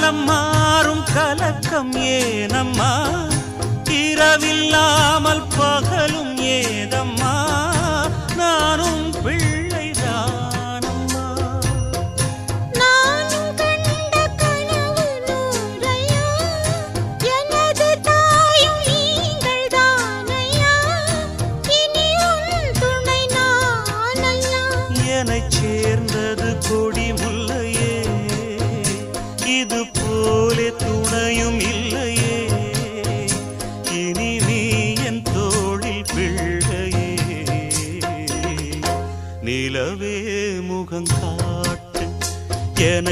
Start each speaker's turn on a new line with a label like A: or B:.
A: காலம் மாறும் கலக்கம் ஏனம்மா இரவில்லாமல் பகலும் ஏதம்மா நானும் பிள்ளைதானம்மா
B: நானும் கண்ட கனவு நூறையா எனது தாயும் நீங்கள் தானையா இனி உன் துணை நானல்லா
A: என்னைச் சேர்ந்தது கொடி முல்லையே இது போலே துணையும் இல்லையே இனி நீ என் தோளில் பிள்ளையே நிலவே முகங்காட்டு என